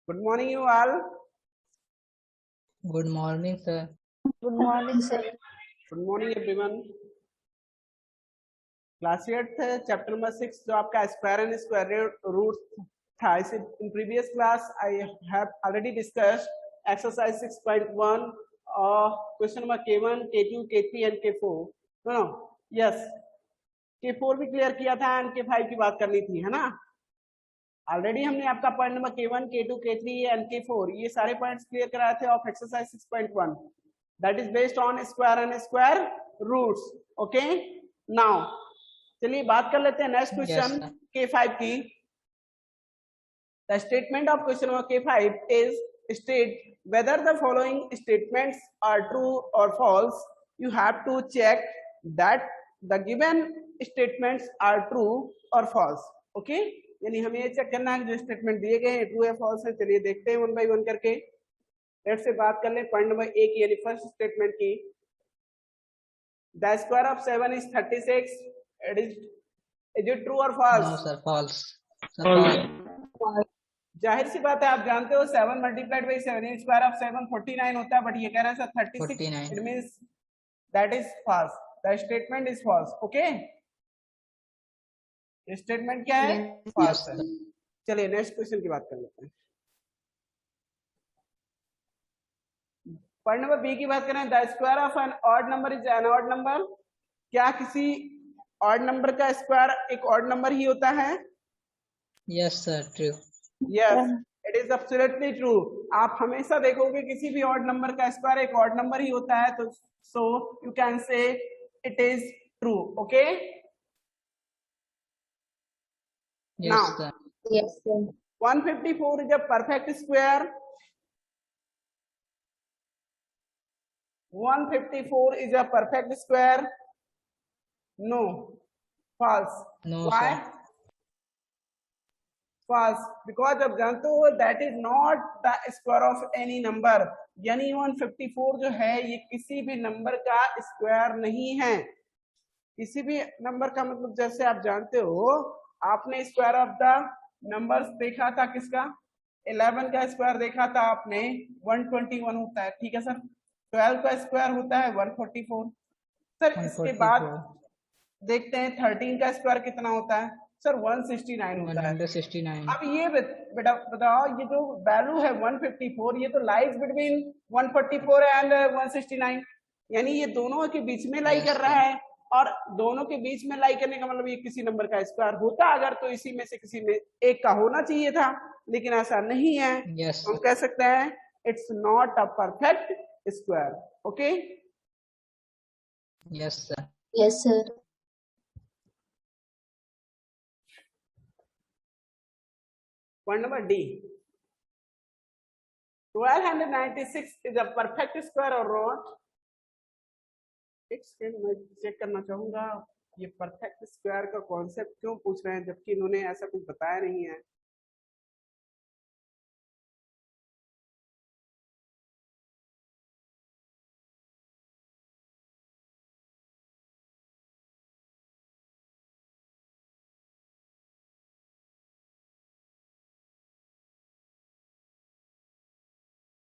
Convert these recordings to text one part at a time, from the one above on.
Good morning, you all. Good morning, sir. Good morning, sir. Good morning, everyone. Class 8 chapter number 6 जो आपका square and square root था, इसे in previous class I have already discussed exercise 6.1 और question number K1, K2, K3 and K4. No yes, K4 भी clear किया था and K5 की बात करनी थी, है ना. ऑलरेडी हमने आपका point number K1, K2, K3 and K4 ये सारे पॉइंट्स क्लियर कराए थे of exercise 6.1 that is based on square and square roots. Okay, now चलिए बात कर लेते हैं नेक्स्ट क्वेश्चन K5 की. The statement of question number K5 is state whether the following statements are true और false. You have to check that the given statements are true और false. Okay, यानी हमें ये चेक करना है जो statement दिए गए हैं ट्रू या फॉल्स है. चलिए देखते हैं वन बाय वन करके. लेट्स से बात कर ले पॉइंट नंबर 1 यानी फर्स्ट स्टेटमेंट की. The square of 7 is 36. Is it true or false? No, sir. False. Sir, false. जाहिर सी बात है, आप जानते हो 7 मल्टीप्लाइड बाई 7 स्क्वायर ऑफ 7 49 होता है, बट ये कह रहा है sir 36. 49. It means that is false. The statement is false. Okay, statement क्या है? फॉल्स है. चलिए नेक्स्ट क्वेश्चन की बात कर लेते हैं. पॉइंट नंबर बी की बात करें. The square of an odd number is an odd number. क्या किसी ऑड नंबर का स्क्वायर एक ऑड नंबर ही होता है? Yes, sir. True. Yes, it is absolutely true. आप हमेशा देखोगे किसी भी ऑड नंबर का स्क्वायर एक ऑड नंबर ही होता है, तो so you can say it is true. Okay, Yes, now sir. Yes, sir. 154 is a perfect square. 154 is a perfect square. No, false. No, Why? sir. False, because अब जानते हो that is not the square of any number. यानी 154 जो है ये किसी भी number का स्क्वायर नहीं है. किसी भी नंबर का मतलब जैसे आप जानते हो, आपने स्क्वायर ऑफ द नंबर्स देखा था किसका? 11 का स्क्वायर देखा था आपने 121 होता है. ठीक है सर. 12 का स्क्वायर होता है 144. सर इसके बाद देखते हैं 13 का स्क्वायर कितना होता है? सर 169 होता है. 169. अब ये बेटा बताओ, ये जो वैल्यू है 154 ये तो लाइज बिटवीन 144 एंड 169, यानी ये दोनों के बीच में लाई कर रहा है. और दोनों के बीच में लाई करने का मतलब ये किसी नंबर का स्क्वायर होता अगर तो इसी में से किसी में एक का होना चाहिए था, लेकिन ऐसा नहीं है. Yes. हम कह सकते हैं it's not a perfect square. Okay, Yes, sir. Yes, sir. point number D. 1296 is a perfect square or not? एक सेकंड मैं चेक करना चाहूंगा ये परफेक्ट स्क्वायर का कॉन्सेप्ट क्यों पूछ रहे हैं जबकि इन्होंने ऐसा कुछ बताया नहीं है.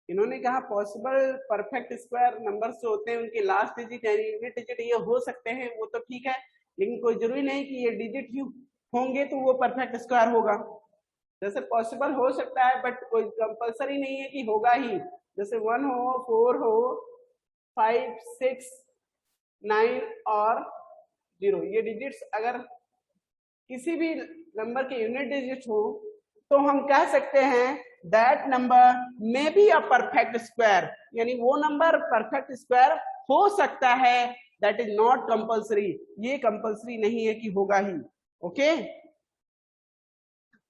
इन्होंने कहा पॉसिबल परफेक्ट स्क्वायर नंबर्स जो होते हैं उनके लास्ट डिजिट यानी यूनिट डिजिट ये हो सकते हैं, वो तो ठीक है, लेकिन कोई जरूरी नहीं कि ये डिजिट ही होंगे तो वो परफेक्ट स्क्वायर होगा. जैसे पॉसिबल हो सकता है बट कोई कंपलसरी नहीं है कि होगा ही. जैसे 1 हो, 4 हो, 5, 6, 9 और 0 ये डिजिट्स अगर किसी भी नंबर के यूनिट डिजिट हो तो हम कह सकते हैं that number may be a perfect square, यानी वो नंबर परफेक्ट स्क्वायर हो सकता है. दैट इज नॉट कंपलसरी, ये कंपलसरी नहीं है कि होगा ही. ओके,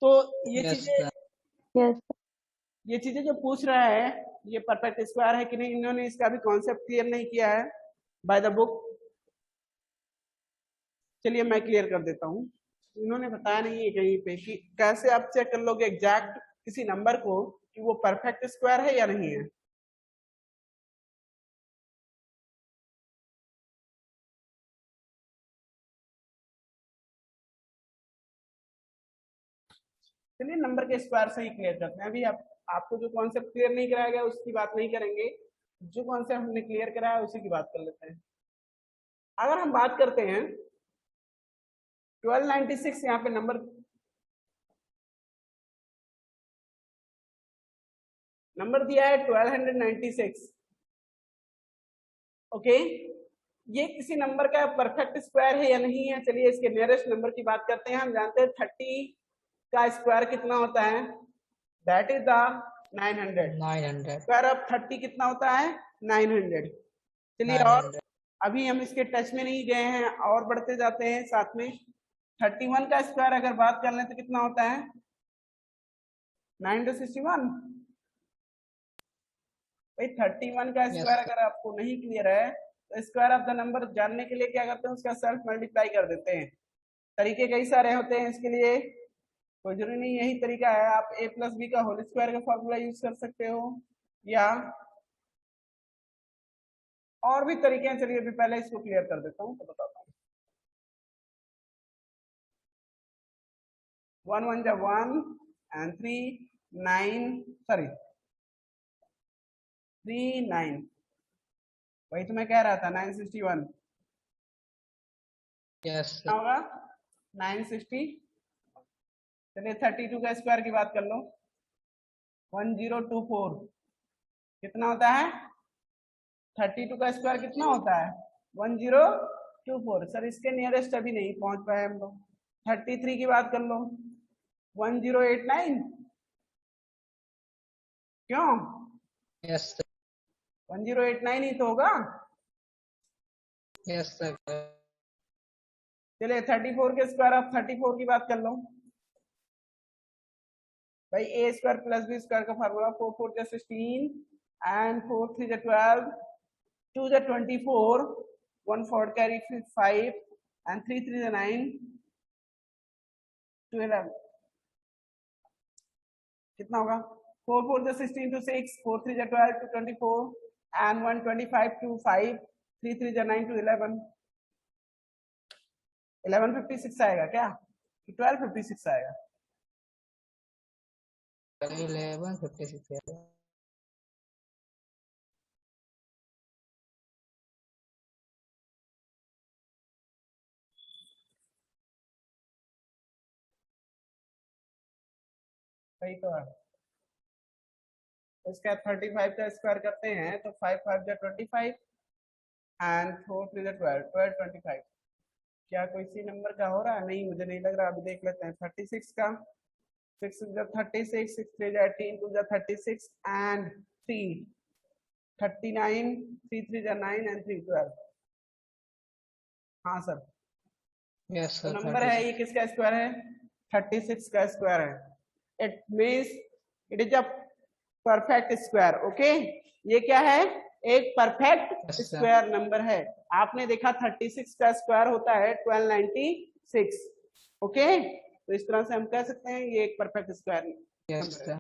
तो ये चीजें जो पूछ रहा है ये परफेक्ट स्क्वायर है कि नहीं, इन्होंने इसका भी कॉन्सेप्ट क्लियर नहीं किया है बाय द बुक. चलिए मैं क्लियर कर देता हूँ. इन्होंने बताया नहीं है कहीं पे कि कैसे आप चेक कर लोगे एग्जैक्ट किसी नंबर को कि वो परफेक्ट स्क्वायर है या नहीं है. चलिए नंबर के स्क्वायर से ही क्लियर करते हैं। अभी आपको जो कॉन्सेप्ट क्लियर नहीं कराया गया उसकी बात नहीं करेंगे, जो कॉन्सेप्ट हमने क्लियर कराया उसी की बात कर लेते हैं। अगर हम बात करते हैं 1296, यहाँ पे नंबर दिया है 1296। ओके, ये किसी नंबर का परफेक्ट स्क्वायर है या नहीं है? चलिए इसके नियरेस्ट नंबर की बात करते हैं। हम जानते हैं 30 का स्क्वायर कितना होता है, that is the 900। 900 square of 30 कितना होता है, 900। चलिए और 900 अभी हम इसके टच में नहीं गए हैं और बढ़ते जाते हैं साथ में। 31 का स्क्वायर अगर बात कर लें तो कितना होता है, 9 into 61। भाई 31 का Yes, स्क्वायर अगर आपको नहीं क्लियर है तो स्क्वायर ऑफ द नंबर जानने के लिए क्या करते हैं, उसका सेल्फ मल्टीप्लाई कर देते हैं। तरीके कई सारे होते हैं इसके लिए, कोई जरूरी नहीं यही तरीका है। आप a प्लस बी का होल स्क्वायर का फॉर्मूला यूज कर सकते हो, या और भी तरीके हैं। चलिए अभी पहले इसको क्लियर कर देता हूँ तो बताता हूँ। 1 1 जा 1 and 3 9, सॉरी 3 9, वही तो मैं कह रहा था 961 yes, क्या होगा, 960। चलिए 32 का स्क्वायर की बात कर लो, 1024 कितना होता है, 32 का स्क्वायर कितना होता है, 1024। सर इसके नियरेस्ट अभी नहीं पहुंच पाए हम लोग। 33 की बात कर लो, 1089। क्यों, yes, 1089 ही तो होगा। yes, sir. चलिए 34 के स्क्वायर ऑफ 34 की बात कर लो। भाई ए स्क्वायर प्लस बी स्क्वायर का फार्मूला 4 4 जा 16 एंड 4 3 जा 12, 2 जा 24, 1 4 कैरी 5 एंड 3 3 जा 9, 2 11 कितना होगा, 4 4 जा 16 to 6, 4 3 जा 12 to 24 and 1 25 to 5, 3 3 जा 9 to 11। 1156 आएगा क्या, 1256 आएगा। 1156 सही तो है। इसका 35 का स्क्वायर करते हैं तो 5 5 जा 25 एंड 4 3 जा 12, 12 25। क्या कोई सी नंबर का हो रहा है, नहीं मुझे नहीं लग रहा। अभी देख लेते हैं 36 का, 6 जा 36, 6 3 जा 18, 2 जा 36 एंड 3 39, 3 3 जा 9 एंड 3 12। हाँ सर, yes, तो sir. नंबर है ये किसका स्क्वायर है, 36 का स्क्वायर है। It means it is a perfect square. Okay, ये क्या है, एक perfect Yes, sir. Square number है। आपने देखा 36 का स्क्वायर होता है 1296। ओके, तो इस तरह से हम कह सकते हैं ये एक परफेक्ट स्क्वायर yes, नंबर है। sir.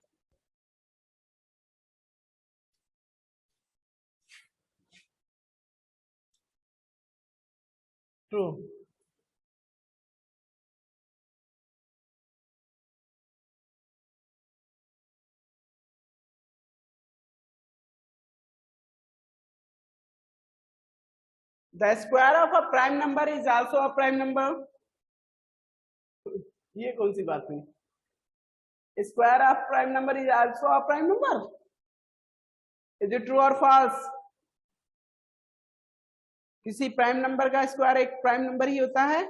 True. The square of a prime number is also a prime number। ये कौन सी बात हुई, square of prime number is also a prime number. Is it true और फॉल्स? किसी प्राइम नंबर का square एक prime number ही होता है।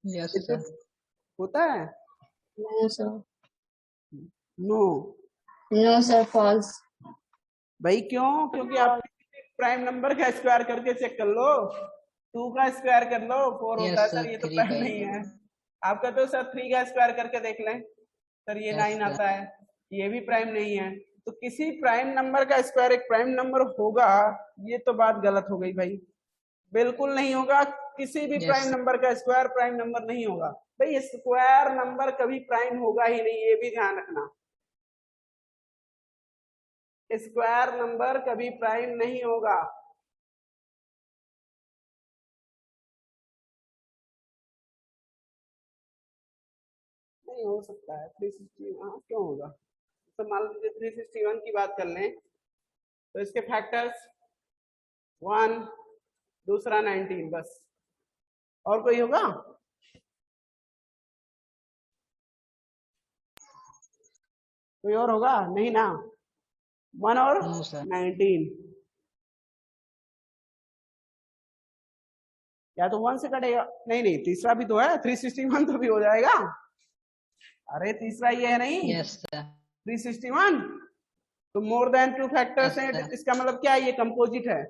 Yes, Is sir. it होता है, No, sir. No No, sir. False. भाई क्यों, क्योंकि आप प्राइम नंबर का स्क्वायर करके चेक कर लो, 2 का स्क्वायर कर लो 4 होता है। Yes, sir sir. ये तो 3 प्राइम का नहीं है। आप कहते हो सर 3 का स्क्वायर करके देख लें, सर ये Yes, 9 sir. आता है, ये भी प्राइम नहीं है। तो किसी प्राइम नंबर का स्क्वायर एक प्राइम नंबर होगा, ये तो बात गलत हो गई भाई, बिल्कुल नहीं होगा। किसी भी Yes. प्राइम नंबर का स्क्वायर प्राइम नंबर नहीं होगा भाई, स्क्वायर नंबर कभी प्राइम होगा ही नहीं, ये भी ध्यान रखना। स्क्वायर नंबर कभी प्राइम नहीं होगा। नहीं हो सकता है 360, हाँ क्यों होगा। तो मान लीजिए 361 की बात कर लें तो इसके फैक्टर्स 1, दूसरा 19, बस। और कोई होगा? कोई और होगा? नहीं ना, 1 और No, sir. 19, या तो 1 से कटेगा। नहीं नहीं, तीसरा भी तो है, 361 तो भी हो जाएगा। अरे तीसरा ये है नहीं, Yes, sir. 361 तो मोर देन 2 फैक्टर्स Yes, हैं। sir. इसका मतलब क्या है, ये कंपोजिट है।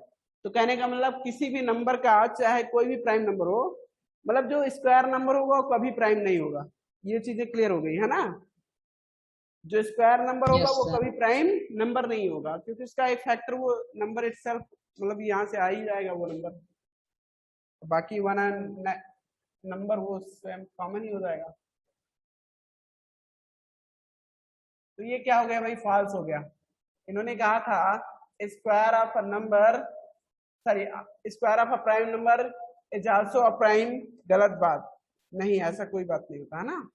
तो कहने का मतलब किसी भी नंबर का, चाहे कोई भी प्राइम नंबर हो, मतलब जो स्क्वायर नंबर होगा वो कभी प्राइम नहीं होगा। ये चीजें क्लियर हो गई है ना। जो स्क्वायर नंबर होगा Yes, वो sir. कभी प्राइम नंबर नहीं होगा, क्योंकि उसका एक फैक्टर वो नंबर इटसेल्फ, मतलब यहाँ से आ ही जाएगा वो नंबर। बाकी वन नंबर वो सेम कॉमन ही हो जाएगा। तो ये क्या हो गया भाई, फॉल्स हो गया। इन्होंने कहा था square of a number, sorry, square of a prime number is also a prime. गलत बात, नहीं ऐसा कोई बात नहीं होता है ना।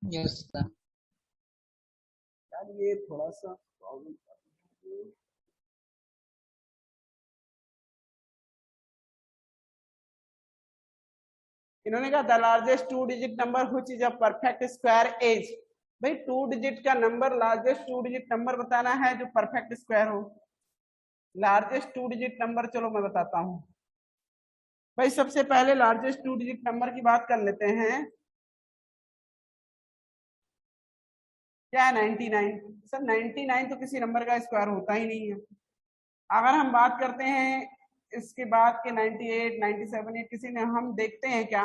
Yes, sir. यार ये थोड़ा सा प्रॉब्लम। इन्होंने कहा the largest 2 digit number which is a perfect square is. भाई 2 डिजिट का नंबर, लार्जेस्ट 2 डिजिट नंबर बताना है जो परफेक्ट स्क्वायर हो। लार्जेस्ट 2 डिजिट नंबर, चलो मैं बताता हूं भाई। सबसे पहले लार्जेस्ट 2 डिजिट नंबर की बात कर लेते हैं। क्या है 99। सर 99 तो किसी नंबर का स्क्वायर होता ही नहीं है। अगर हम बात करते हैं इसके बाद के 98, 97, ये किसी ने, हम देखते हैं क्या,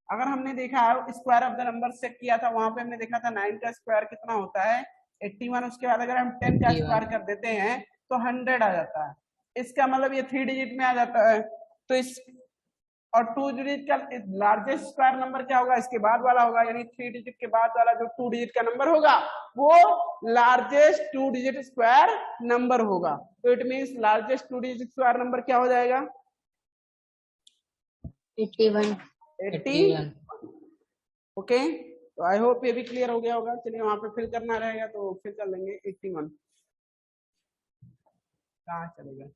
अगर हमने देखा है square of the number check किया था, वहां पे हमने देखा था 9 का स्क्वायर कितना होता है 81। उसके बाद अगर हम 10 का 81. स्क्वायर कर देते हैं तो 100 आ जाता है। इसका मतलब ये 3 डिजिट में आ जाता है। तो इस और 2 डिजिट का लार्जेस्ट स्क्वायर नंबर क्या होगा, इसके बाद वाला होगा, यानी 3 डिजिट के बाद वाला जो 2 डिजिट का नंबर होगा वो लार्जेस्ट 2 डिजिट स्क्वायर नंबर होगा। तो it means largest 2 digit square number क्या हो जाएगा, 81. 81। ओके, तो आई होप ये भी क्लियर हो गया होगा। चलिए वहां पे फिल करना रहेगा तो फिल कर लेंगे। 81 कहाँ चलेगा।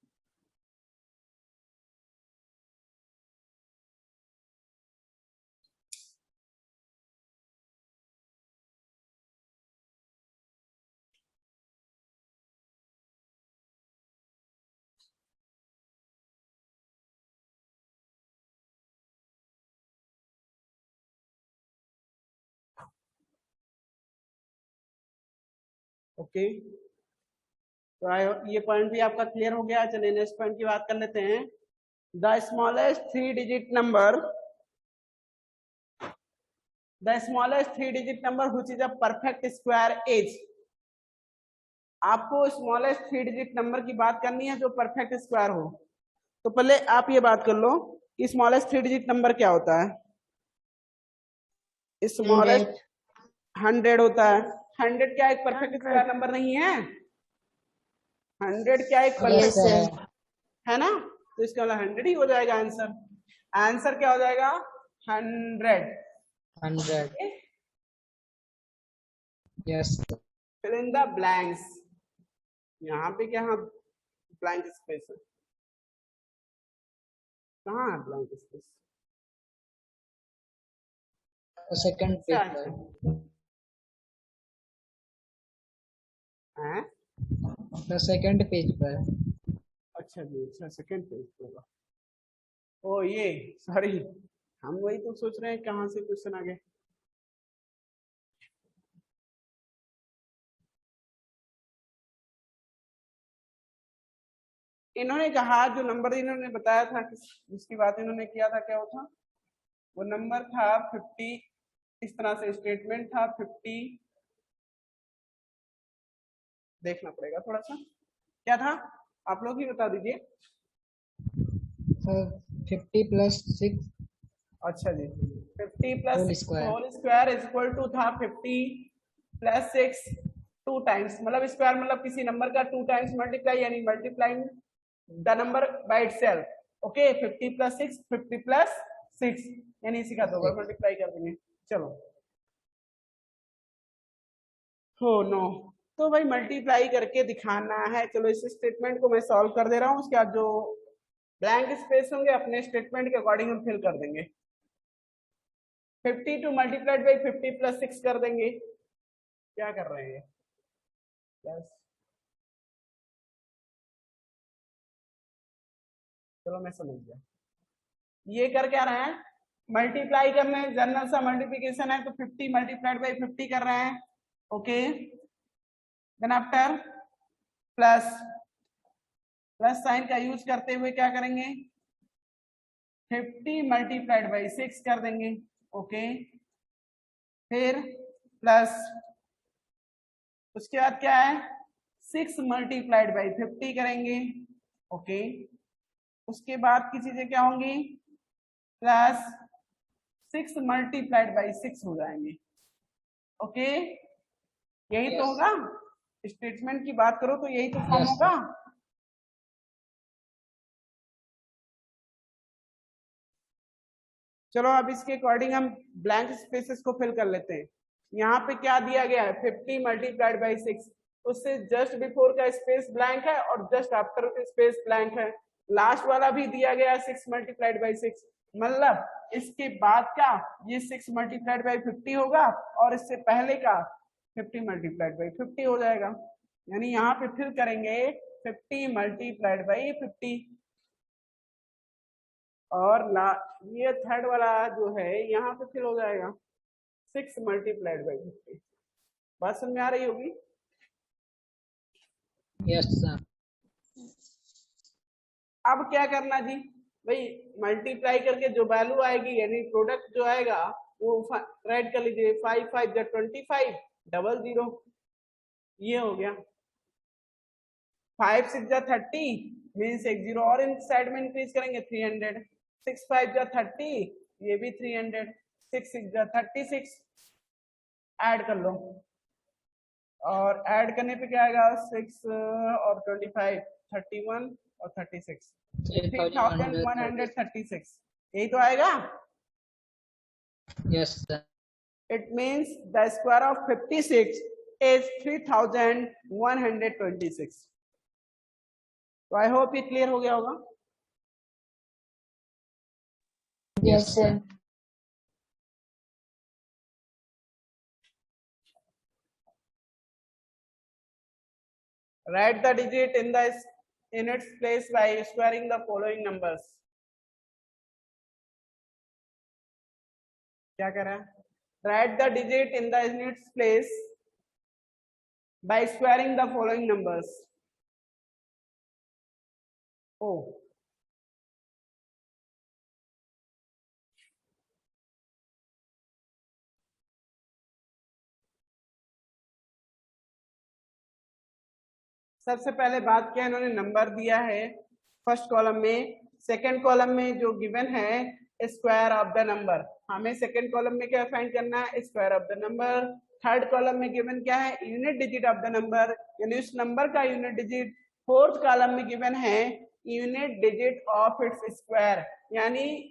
ओके, तो ये पॉइंट भी आपका क्लियर हो गया। चलिए नेक्स्ट पॉइंट की बात कर लेते हैं। The smallest 3 digit number, the smallest 3 digit number which is a perfect square is. आपको स्मॉलेस्ट 3 डिजिट नंबर की बात करनी है जो परफेक्ट स्क्वायर हो। तो पहले आप ये बात कर लो कि स्मॉलेस्ट 3 डिजिट नंबर क्या होता है। स्मॉलेस्ट 100 होता है। 100 क्या एक परफेक्ट स्क्वायर नंबर नहीं है? 100 क्या एक Yes, परफेक्ट sir. है ना। तो इसका मतलब 100 ही हो जाएगा आंसर। आंसर क्या हो जाएगा, 100। 100. Yes, sir. Fill in the blanks. यहाँ पे क्या, ब्लैंक स्पेस है, कहाँ है ब्लैंक स्पेस? The second क्या page, है? sir. हैं? The second page, sir. अच्छा जी, अच्छा सेकंड पेज होगा। ओ ये, सॉरी, हम वही तो सोच रहे हैं कहाँ से क्वेश्चन आ गए। इन्होंने कहा जो नंबर इन्होंने बताया था, जिसकी बात इन्होंने किया था, क्या वो था, वो नंबर था 50। इस तरह से स्टेटमेंट था 50, देखना पड़ेगा थोड़ा सा क्या था, आप लोग ही बता दीजिए। Sir, 50 plus 6 अच्छा जी, 50 plus whole 6 square. Whole square is equal to था 50 प्लस 6 2 टाइम्स, मतलब स्क्वायर मतलब किसी नंबर का 2 टाइम्स मल्टीप्लाई, यानी multiplying the number by itself. Okay, 50 plus 6, 50 plus 6, यानी इसी का 2 बार मल्टीप्लाई कर देंगे। चलो हो नो, तो भाई मल्टीप्लाई करके दिखाना है। चलो इस स्टेटमेंट को मैं सॉल्व कर दे रहा हूँ, उसके बाद जो ब्लैंक स्पेस होंगे अपने स्टेटमेंट के अकॉर्डिंग हम फिल कर देंगे। 52 मल्टीप्लाइड बाई 50 प्लस 6 कर देंगे। क्या कर रहे हैं प्लस, चलो मैं समझ गया। ये कर क्या रहे हैं, मल्टीप्लाई करने, जनरल सा मल्टीप्लिकेशन है, तो 50 मल्टीप्लाइड बाई 50 कर रहे हैं। Okay, then after plus, plus sign का यूज करते हुए क्या करेंगे, 50 मल्टीप्लाइड बाई 6 कर देंगे। ओके, फिर प्लस, उसके बाद क्या है, 6 मल्टीप्लाइड बाई 50 करेंगे। ओके, उसके बाद की चीजें क्या होंगी, प्लस 6 मल्टीप्लाइड बाई 6 हो जाएंगे। ओके, यही तो होगा, स्टेटमेंट की बात करो तो यही तो फॉर्म होगा। चलो अब इसके अकॉर्डिंग हम ब्लैंक स्पेसेस को फिल कर लेते हैं। यहाँ पे क्या दिया गया है, 50 मल्टीप्लाइड बाई 6, उससे जस्ट बिफोर का स्पेस ब्लैंक है और जस्ट आफ्टर स्पेस ब्लैंक है। लास्ट वाला भी दिया गया 6 मल्टीप्लाइड बाई 6, मतलब इसके बाद का ये 6 मल्टीप्लाइड बाई 50 होगा और इससे पहले का 50 मल्टीप्लाइड बाई 50 हो जाएगा। यानी यहाँ पे फिल करेंगे 50 मल्टीप्लाइड बाई 50, और ये थर्ड वाला जो है यहाँ पे फिल हो जाएगा 6 मल्टीप्लाइड बाई 50। बात समझ में आ रही होगी। Yes sir. अब क्या करना जी, भाई मल्टीप्लाई करके जो वैल्यू आएगी यानी प्रोडक्ट जो आएगा वो राइट कर लीजिए, 5 5 25 00, ये हो गया। 5 6 30 मीन्स एक जीरो और इन साइड में इंक्रीज करेंगे 300, 6 5 30, ये भी 300, 6 6 36, ऐड कर लो, और ऐड करने पे क्या आएगा, 6 और 25 31 और 36 3136, यही तो आएगा। Yes sir. It means the square of 56 is 3126। तो आई होप ये क्लियर हो गया होगा। Yes, sir. Write the digit in its place by squaring the following numbers. क्या कर रहा है, write the digit in its place by squaring the following numbers. Oh, सबसे पहले बात किया, इन्होंने नंबर दिया है फर्स्ट कॉलम में, सेकंड कॉलम में जो गिवन है स्क्वायर ऑफ द नंबर, हमें सेकंड कॉलम में क्या फाइंड करना है, square of the number. Third column में गिवन क्या है, unit digit of the number, यानी उस नंबर का यूनिट डिजिट। फोर्थ कॉलम में गिवन है unit digit of its square, यानी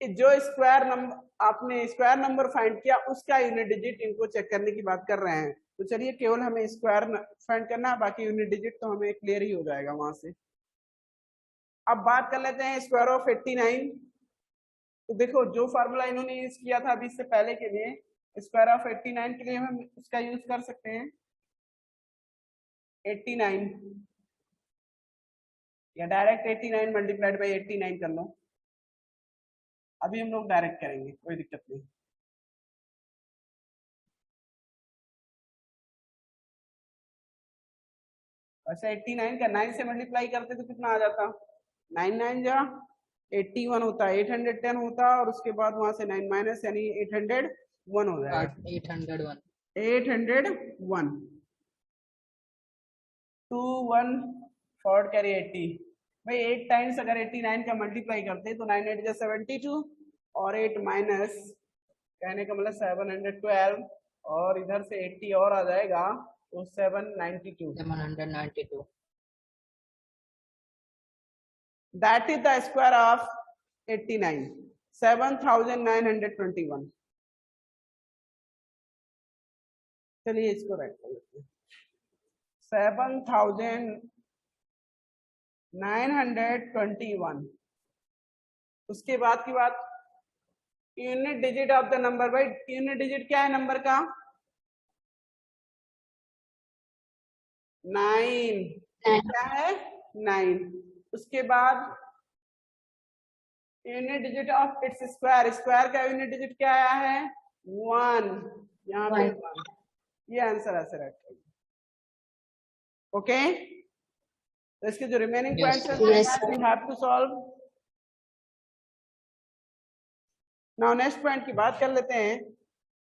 जो स्क्वायर नंबर आपने स्क्वायर नंबर फाइंड किया उसका यूनिट डिजिट इनको चेक करने की बात कर रहे हैं। तो चलिए केवल हमें स्क्वायर फाइंड करना है, बाकी यूनिट डिजिट तो हमें क्लियर ही हो जाएगा वहां से। अब बात कर लेते हैं स्क्वायर ऑफ 89। तो देखो जो फार्मूला इन्होंने यूज किया था अभी इससे पहले के लिए, स्क्वायर ऑफ 89 के लिए हम उसका यूज कर सकते हैं 89, या डायरेक्ट 89 मल्टीप्लाइड बाई 89 कर लो। अभी हम लोग डायरेक्ट करेंगे, कोई दिक्कत नहीं। अच्छा 89 का 9 से मल्टीप्लाई करते तो कितना आ जाता, 9 9 जा 81 होता, 810 होता, और उसके बाद वहां से 9 माइनस यानी 801 हो जाएगा। 801 2 1 4 कैरी 80, भाई 8 टाइम्स अगर 89 का मल्टीप्लाई करते तो 9 8 जा 72, और 8 माइनस कहने का मतलब 712, और इधर से 80 और आ जाएगा तो 792। That is the square of 89। 7921। चलिए इसको राइट कर लेते हैं। 7921। उसके बाद की बात, unit digit of the number. भाई यूनिट डिजिट क्या है नंबर का? 9। क्या है? 9। उसके बाद unit digit of its square. Square का यूनिट डिजिट क्या आया है? 1। यहाँ पे 1। ये आंसर ऐसे रख। ओके, तो इसके जो रिमेनिंग Yes, पॉइंट्स sir. हैं Yes, we have to solve. Now next point की बात कर लेते हैं।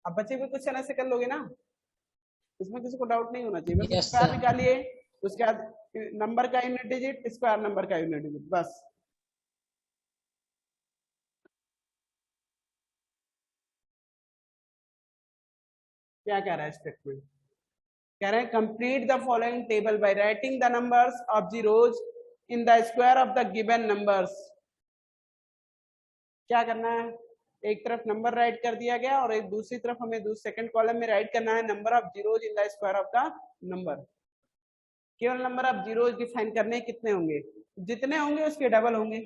अब बचे हुए क्वेश्चन ऐसे कर लोगे ना, इसमें किसी को डाउट नहीं होना चाहिए। बस Yes, स्क्वायर sir. निकालिए, उसके बाद नंबर का यूनिट डिजिट, स्क्वायर नंबर का यूनिट डिजिट, बस। क्या कह रहा है स्टेटमेंट? कह रहे हैं complete the following table by writing the numbers of zeros in the square of the given numbers. क्या करना है? एक तरफ नंबर राइट कर दिया गया और एक दूसरी तरफ हमें सेकंड कॉलम में राइट करना है number of zeros in the square of the number. केवल नंबर ऑफ जीरोज डिफाइन करने कितने होंगे? जितने होंगे उसके डबल होंगे।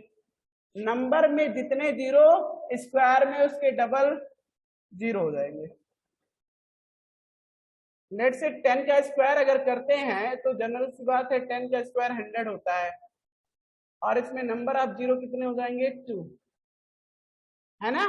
नंबर में जितने जीरो, स्क्वायर में उसके डबल जीरो हो जाएंगे। लेट से 10 का स्क्वायर अगर करते हैं तो जनरल सी बात है 10 का स्क्वायर 100 होता है, और इसमें नंबर ऑफ जीरो कितने हो जाएंगे? 2, है ना?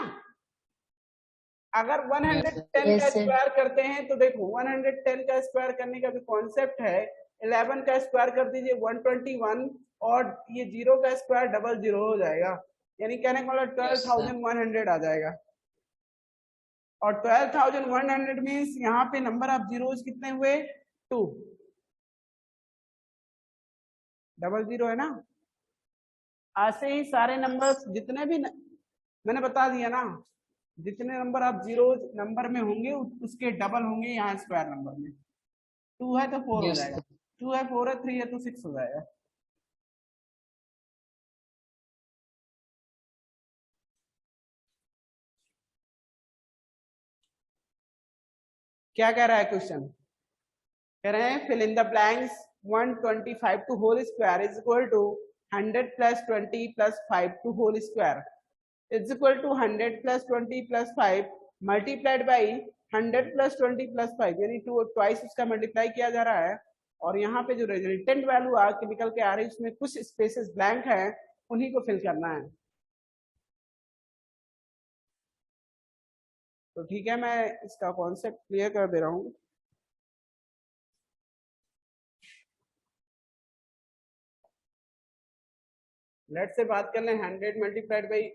अगर 110 Yes, का sir. स्क्वायर करते हैं तो देखो 110 का स्क्वायर करने का जो कॉन्सेप्ट है, 11 का स्क्वायर कर दीजिए 121, और ये जीरो का स्क्वायर डबल जीरो हो जाएगा, यानी कहने का मतलब 12,100 आ जाएगा। और 12,100 मीन्स यहाँ पे नंबर ऑफ जीरोज कितने हुए? 2, डबल जीरो है ना। ऐसे ही सारे नंबर्स जितने भी मैंने बता दिया ना, जितने नंबर ऑफ जीरोज नंबर में होंगे उसके डबल होंगे यहाँ स्क्वायर नंबर में। 2 है तो 4 हो Yes, जाएगा, sir. 2 है 4 है 3 है तो 6 हो जाएगा। क्या कह रहा है क्वेश्चन? कह रहे हैं fill in the blanks. 125 to whole square is equal to 100 plus 20 plus 5 to whole square is equal to 100 plus 20 plus 5 multiplied by 100 plus 20 plus 5, यानी ट्वाइस उसका मल्टीप्लाई किया जा रहा है। और यहाँ पे जो रिजल्टेंट वैल्यू आके निकल के आ रही है उसमें कुछ स्पेसेस ब्लैंक है, उन्हीं को फिल करना है। तो ठीक है, मैं इसका कॉन्सेप्ट क्लियर कर दे रहा हूँ। लेट से बात कर लें 100 मल्टीप्लाइड बाई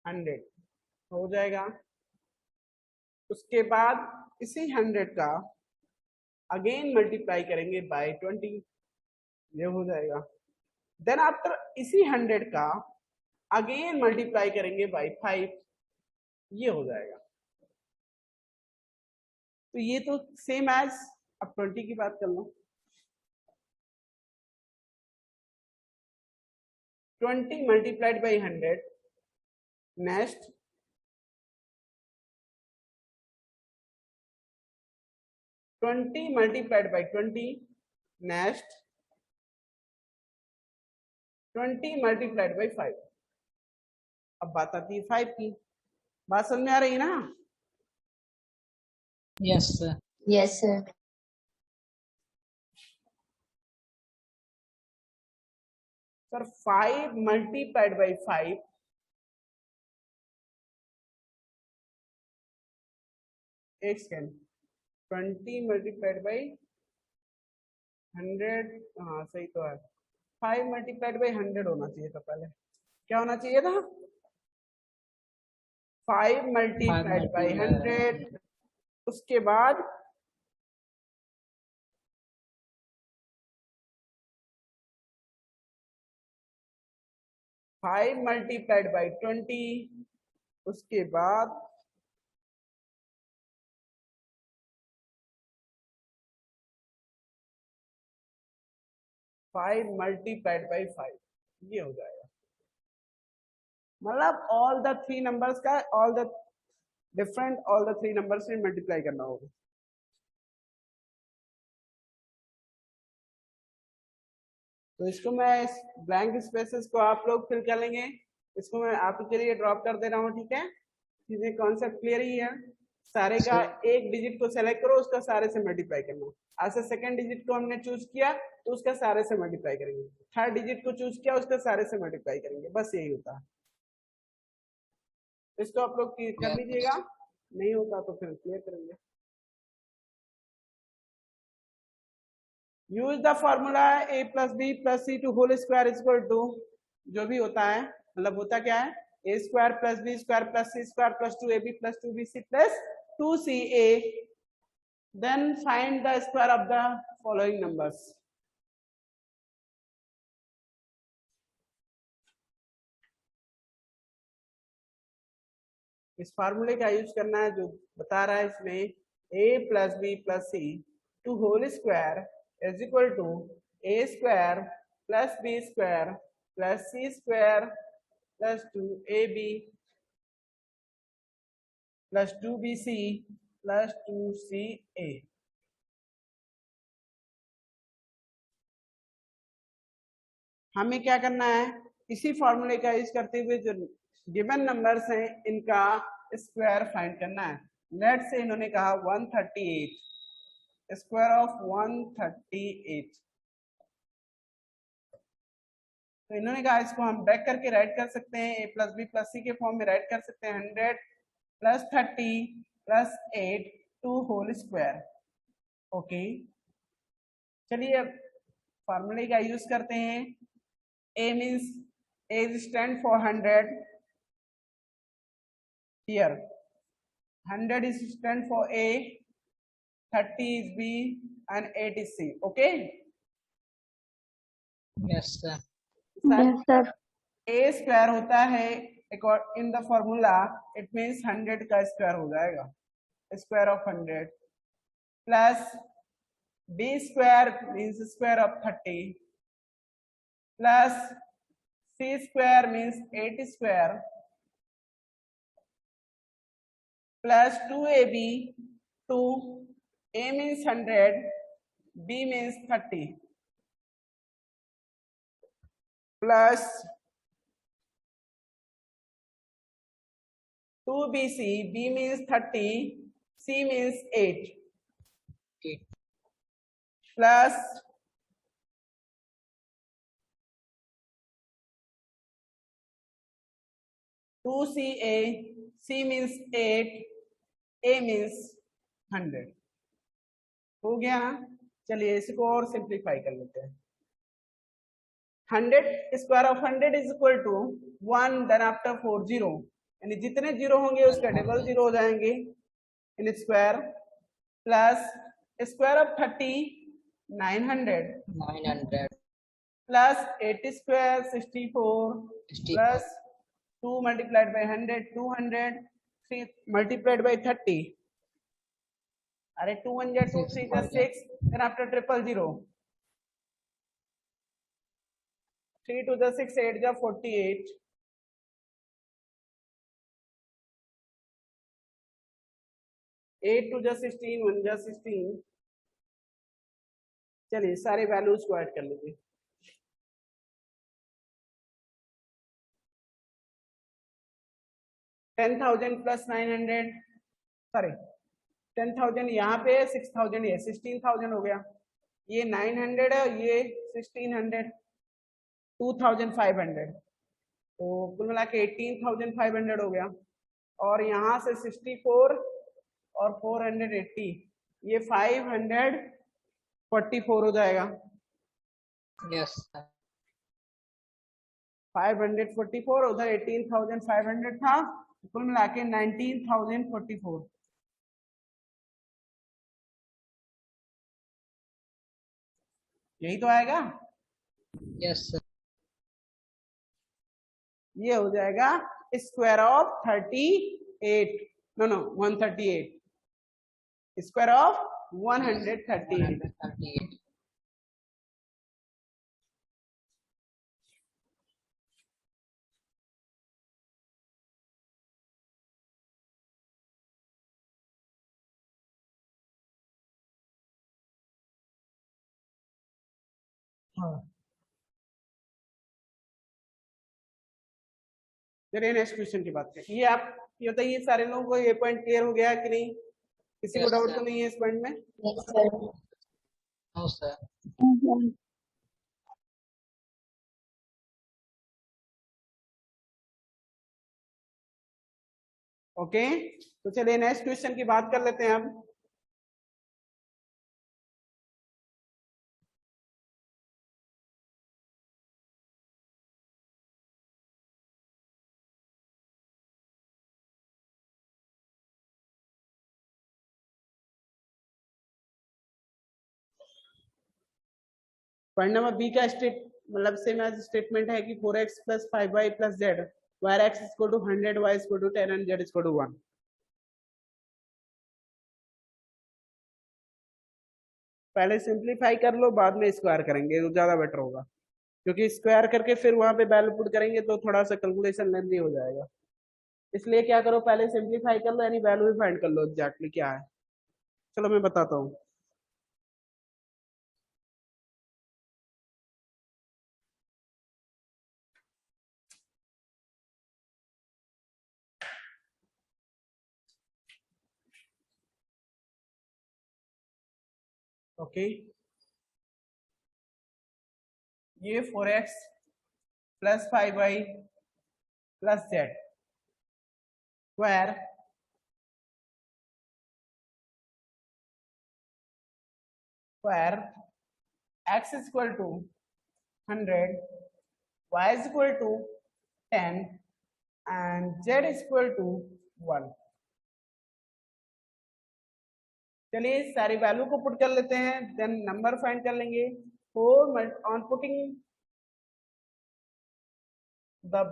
100 हो जाएगा। उसके बाद इसी 100 का अगेन मल्टीप्लाई करेंगे बाय 20, ये हो जाएगा। देन आफ्टर इसी 100 का अगेन मल्टीप्लाई करेंगे बाय 5, ये हो जाएगा। तो ये तो सेम एज, अब 20 की बात कर लो। 20 multiplied by 100, next 20 multiplied by 20, next 20 multiplied by 5। अब बात आती है 5 की। बात समझ में आ रही है ना? Yes, sir. Yes, sir. Sir 5 multiplied by 5, एक सेकेंड, 20 मल्टीप्लाइड बाई 100, हाँ सही तो है। 5 मल्टीप्लाइड बाई 100 होना चाहिए था पहले। क्या होना चाहिए था? 5 मल्टीप्लाइड बाई 100, उसके बाद 5 मल्टीप्लाइड बाई 20, उसके बाद 5 मल्टीप्लाइड बाई 5, ये हो जाएगा। मतलब ऑल द थ्री नंबर्स का ऑल द थ्री नंबर्स में मल्टीप्लाई करना होगा। तो इसको मैं ब्लैंक स्पेसेस को आप लोग फिल कर लेंगे, इसको मैं आपके लिए ड्रॉप कर दे रहा हूँ, ठीक है। चीजें कॉन्सेप्ट क्लियर ही है। सारे का एक डिजिट को सेलेक्ट करो, उसका सारे से मल्टीप्लाई करना। ऐसे सेकंड डिजिट को हमने चूज किया तो उसका सारे से मल्टीप्लाई करेंगे, थर्ड डिजिट को चूज किया उसका सारे से मल्टीप्लाई करेंगे, बस यही होता है। इसको आप लोग कर लीजिएगा, नहीं होता तो फिर क्लियर करेंगे। Use the formula a plus B plus C to whole square is equal to, जो भी होता है मतलब होता क्या है, A square plus B square plus C square plus 2ab plus 2bc plus 2ca, then find the square of the following numbers। इस फार्मूले का यूज करना है जो बता रहा है इसमें, a plus B plus C to whole square is equal to a square plus B square plus C square plus 2ab plus 2bc plus 2ca। हमें क्या करना है, इसी फॉर्मूले का यूज करते हुए जो गिवन नंबर्स हैं इनका स्क्वायर फाइंड करना है। लेट से इन्होंने कहा 138, स्क्वायर ऑफ 138, तो इन्होंने कहा इसको हम बैक करके राइट कर सकते हैं, a plus B plus C के फॉर्म में राइट कर सकते हैं, 100 plus 30 plus 8 to whole square. Okay, चलिए अब फॉर्मूले का यूज करते हैं। a means a is stand for 100, here 100 is stand for a, 30 is b and 8 is c। okay, yes sir, Yes, sir. a square होता है in the formula, it means 100 का square हो जाएगा, square of 100 plus b square means square of 30 plus c square means 8 square plus 2ab, 2 a means 100, b means 30 plus 2bc, b means 30, c means 8 plus 2ca, c means 8, a means 100। हो गया ना, चलिए इसको और simplify कर लेते हैं। 100 square of 100 is equal to 1, then after 4 0, यानी जितने जीरो होंगे उसका डबल जीरो हो जाएंगे in square, plus square of 30 900 plus 8 square 64 plus 2 multiplied by 100 200, 3 multiplied by 30, अरे 2 1 2 3 6, then after 000, 3 to the 6 8 जा 48, 8 to the 16 1 जा 16। चलिए सारे वैल्यूज को ऐड कर लीजिए। 10,000 प्लस 900, सॉरी 10,000 यहाँ पे है, 6,000 ये 16,000 हो गया, ये 900 है, ये 1600, 2,500, तो कुल मिला के 18,500 हो गया। और यहाँ से 64 और 480, ये 544 हो जाएगा। yes sir, 544, उधर 18,500 था, कुल मिला के 19,044। यही तो आएगा, yes sir, ये हो जाएगा square of 38, no 138, square of 138। चलिए नेक्स्ट क्वेश्चन की बात करें। ये आप ये बताइए सारे लोगों को ये पॉइंट क्लियर हो गया कि नहीं? किसी को Yes, डाउट sir. तो नहीं है इस पॉइंट में? Yes, sir. No, sir. Okay, तो चलिए नेक्स्ट क्वेश्चन की बात कर लेते हैं अब। पॉइंट नंबर बी का मतलब सेम एज स्टेटमेंट है कि 4x + 5y + z where x = 100, y = 10 and z = 1। पहले सिंपलीफाई कर लो, बाद में स्क्वायर करेंगे तो ज्यादा बेटर होगा, क्योंकि स्क्वायर करके फिर वहां पे वैल्यू पुट करेंगे तो थोड़ा सा कैलकुलेशन लेंथी हो जाएगा। इसलिए क्या करो, पहले सिंपलीफाई कर लो, यानी वैल्यू भी फाइंड कर लो एग्जैक्टली क्या है। चलो मैं बताता हूँ। ओके, ये 4x + 5y + z where x = 100, y = 10 and z = 1। चलिए सारी वैल्यू को पुट कर लेते हैं, देन नंबर फाइंड कर लेंगे। 4 on putting the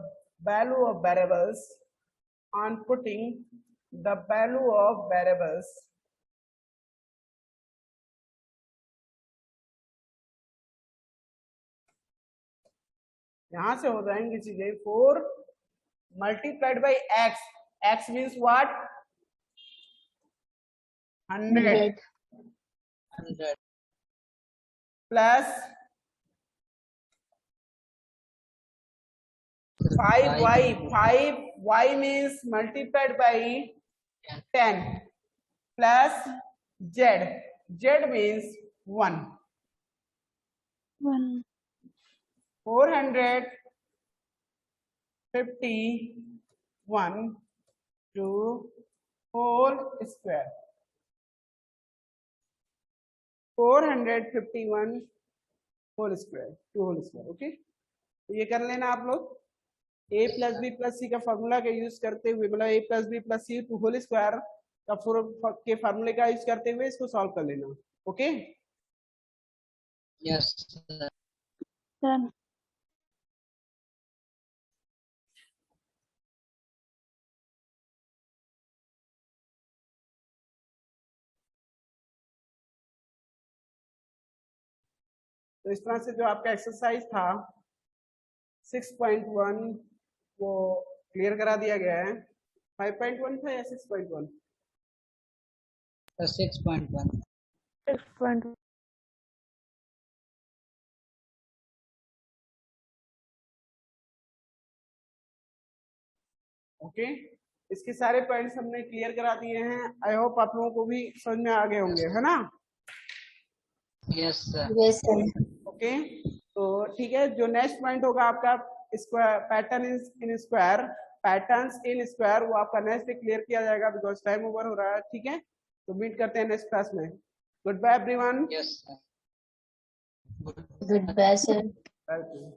value of variables, on putting the value of variables, यहां से हो जाएंगी चीजें। 4 multiplied by x, x means what? 100 100. plus 5y means multiplied by 10 plus z means 1। 451 to whole square, 451 whole square to whole square। Okay, तो ये कर लेना आप लोग। a + b + c का फॉर्मूला का यूज करते हुए, मतलब a + b + c to whole square के फॉर्मूले का यूज करते हुए इसको सॉल्व कर लेना। Okay, Yes, sir. तो इस तरह से जो आपका एक्सरसाइज था 6.1 वो क्लियर करा दिया गया है। 5.1 था या 6.1? 6.1. 6.1. ओके, इसके सारे पॉइंट्स हमने क्लियर करा दिए हैं। आई होप आप लोगों को भी समझ में आ गए होंगे, है ना? Yes, sir. Yes, sir. Okay, तो ठीक है, जो नेक्स्ट पॉइंट होगा आपका square pattern in square, patterns in square, वो आपका नेक्स्ट क्लियर किया जाएगा बिकॉज टाइम ओवर हो रहा है। ठीक है, तो मीट करते हैं नेक्स्ट क्लास में। Goodbye everyone. Yes, sir. Goodbye, sir. Welcome.